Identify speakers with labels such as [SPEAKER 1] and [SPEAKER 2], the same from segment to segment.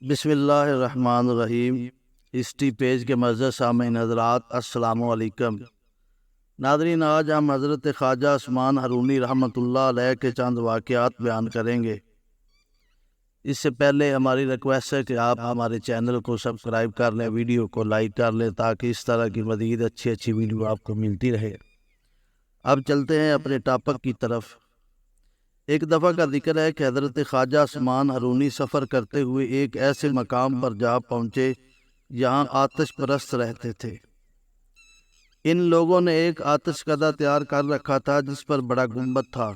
[SPEAKER 1] بسم اللہ الرحمن الرحیم۔ ہسٹری پیج کے معزز سامعین حضرات، السلام علیکم۔ ناظرین، آج ہم حضرت خواجہ عثمان ہرونی رحمۃ اللہ علیہ کے چند واقعات بیان کریں گے۔ اس سے پہلے ہماری ریکویسٹ ہے کہ آپ ہمارے چینل کو سبسکرائب کر لیں، ویڈیو کو لائک کر لیں تاکہ اس طرح کی مزید اچھی ویڈیو آپ کو ملتی رہے۔ اب چلتے ہیں اپنے ٹاپک کی طرف۔ ایک دفعہ کا ذکر ہے کہ حضرت خواجہ عثمان ہرونی سفر کرتے ہوئے ایک ایسے مقام پر جا پہنچے جہاں آتش پرست رہتے تھے۔ ان لوگوں نے ایک آتش کدہ تیار کر رکھا تھا جس پر بڑا گنبد تھا۔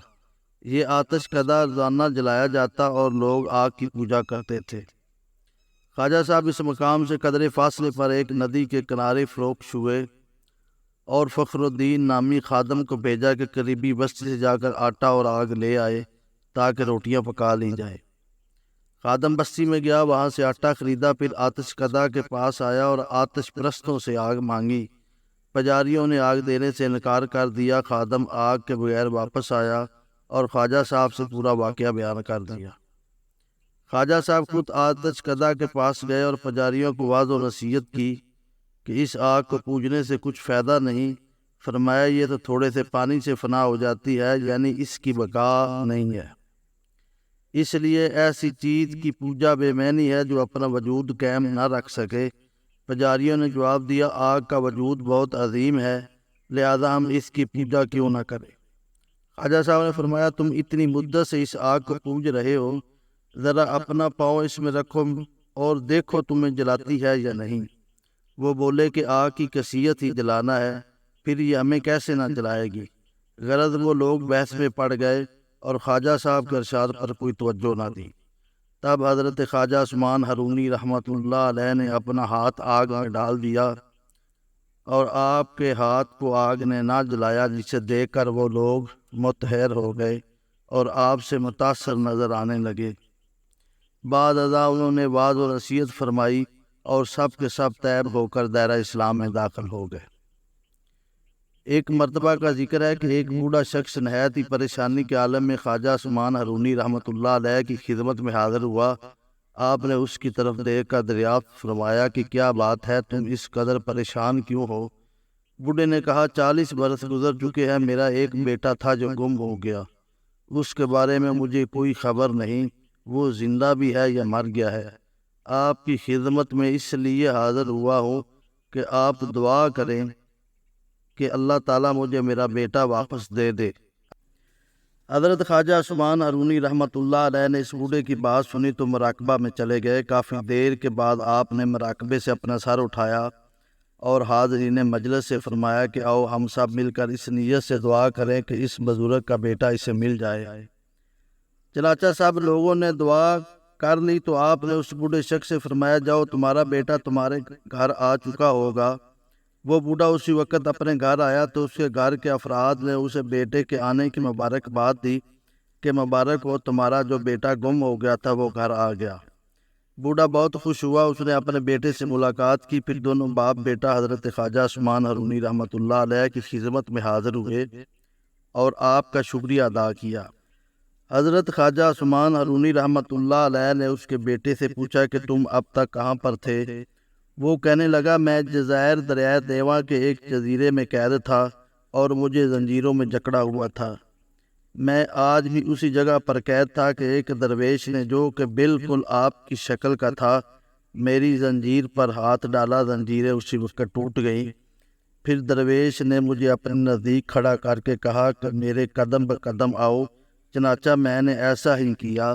[SPEAKER 1] یہ آتش کدہ روزانہ جلایا جاتا اور لوگ آگ کی پوجا کرتے تھے۔ خواجہ صاحب اس مقام سے قدرے فاصلے پر ایک ندی کے کنارے فروخت ہوئے اور فخر الدین نامی خادم کو بھیجا کہ قریبی بستی سے جا کر آٹا اور آگ لے آئے تاکہ روٹیاں پکا لی جائیں۔ خادم بستی میں گیا، وہاں سے آٹا خریدا، پھر آتش کدہ کے پاس آیا اور آتش پرستوں سے آگ مانگی۔ پجاریوں نے آگ دینے سے انکار کر دیا۔ خادم آگ کے بغیر واپس آیا اور خواجہ صاحب سے پورا واقعہ بیان کر دیا۔ خواجہ صاحب خود آتش کدہ کے پاس گئے اور پجاریوں کو واضح و نصیحت کی کہ اس آگ کو پوجنے سے کچھ فائدہ نہیں۔ فرمایا یہ تو تھوڑے سے پانی سے فنا ہو جاتی ہے، یعنی اس کی بقا نہیں ہے۔ اس لیے ایسی چیز کی پوجا بے معنی ہے جو اپنا وجود قائم نہ رکھ سکے۔ پجاریوں نے جواب دیا، آگ کا وجود بہت عظیم ہے، لہذا ہم اس کی پوجا کیوں نہ کریں۔ خواجہ صاحب نے فرمایا، تم اتنی مدت سے اس آگ کو پوج رہے ہو، ذرا اپنا پاؤں اس میں رکھو اور دیکھو تمہیں جلاتی ہے یا نہیں۔ وہ بولے کہ آگ کی خاصیت ہی جلانا ہے، پھر یہ ہمیں کیسے نہ جلائے گی۔ غرض وہ لوگ بحث میں پڑ گئے اور خواجہ صاحب کے ارشاد پر کوئی توجہ نہ دی۔ تب حضرت خواجہ عثمان ہرونی رحمۃ اللہ علیہ نے اپنا ہاتھ آگ میں ڈال دیا اور آپ کے ہاتھ کو آگ نے نہ جلایا، جسے دیکھ کر وہ لوگ متحیر ہو گئے اور آپ سے متاثر نظر آنے لگے۔ بعد ازاں انہوں نے واعظ و نصیحت فرمائی اور سب کے سب طیب ہو کر دائرہ اسلام میں داخل ہو گئے۔ ایک مرتبہ کا ذکر ہے کہ ایک بوڑھا شخص نہایت ہی پریشانی کے عالم میں خواجہ عثمان ہرونی رحمۃ اللہ علیہ کی خدمت میں حاضر ہوا۔ آپ نے اس کی طرف دیکھ کر دریافت فرمایا کہ کیا بات ہے، تم اس قدر پریشان کیوں ہو؟ بوڑھے نے کہا، 40 برس گزر چکے ہیں، میرا ایک بیٹا تھا جو گم ہو گیا، اس کے بارے میں مجھے کوئی خبر نہیں، وہ زندہ بھی ہے یا مر گیا ہے۔ آپ کی خدمت میں اس لیے حاضر ہوا ہوں کہ آپ دعا کریں کہ اللہ تعالیٰ مجھے میرا بیٹا واپس دے دے۔ حضرت خواجہ عثمان ہرونی رحمۃ اللہ علیہ نے اس بوڑھے کی بات سنی تو مراقبہ میں چلے گئے۔ کافی دیر کے بعد آپ نے مراقبے سے اپنا سر اٹھایا اور حاضرین مجلس سے فرمایا کہ آؤ ہم سب مل کر اس نیت سے دعا کریں کہ اس بزرگ کا بیٹا اسے مل جائے۔ چنانچہ سب لوگوں نے دعا کر لی تو آپ نے اس بوڑھے شخص سے فرمایا، جاؤ تمہارا بیٹا تمہارے گھر آ چکا ہوگا۔ وہ بوڑھا اسی وقت اپنے گھر آیا تو اس کے گھر کے افراد نے اسے بیٹے کے آنے کی مبارکباد دی کہ مبارک ہو، تمہارا جو بیٹا گم ہو گیا تھا وہ گھر آ گیا۔ بوڑھا بہت خوش ہوا، اس نے اپنے بیٹے سے ملاقات کی، پھر دونوں باپ بیٹا حضرت خواجہ عثمان ہرونی رحمۃ اللہ علیہ کی خدمت میں حاضر ہوئے اور آپ کا شکریہ ادا کیا۔ حضرت خواجہ عثمان ہرونی رحمۃ اللہ علیہ نے اس کے بیٹے سے پوچھا کہ تم اب تک کہاں پر تھے؟ وہ کہنے لگا، میں جزائر دریائے دیوا کے ایک جزیرے میں قید تھا اور مجھے زنجیروں میں جکڑا ہوا تھا۔ میں آج بھی اسی جگہ پر قید تھا کہ ایک درویش نے، جو کہ بالکل آپ کی شکل کا تھا، میری زنجیر پر ہاتھ ڈالا، زنجیریں اسی وقت ٹوٹ گئیں۔ پھر درویش نے مجھے اپنے نزدیک کھڑا کر کے کہا کہ میرے قدم بہ قدم آؤ۔ چنانچہ میں نے ایسا ہی کیا۔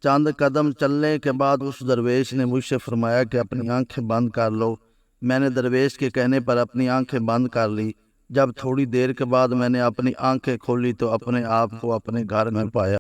[SPEAKER 1] چند قدم چلنے کے بعد اس درویش نے مجھ سے فرمایا کہ اپنی آنکھیں بند کر لو۔ میں نے درویش کے کہنے پر اپنی آنکھیں بند کر لی۔ جب تھوڑی دیر کے بعد میں نے اپنی آنکھیں کھولی تو اپنے آپ کو اپنے گھر میں پایا۔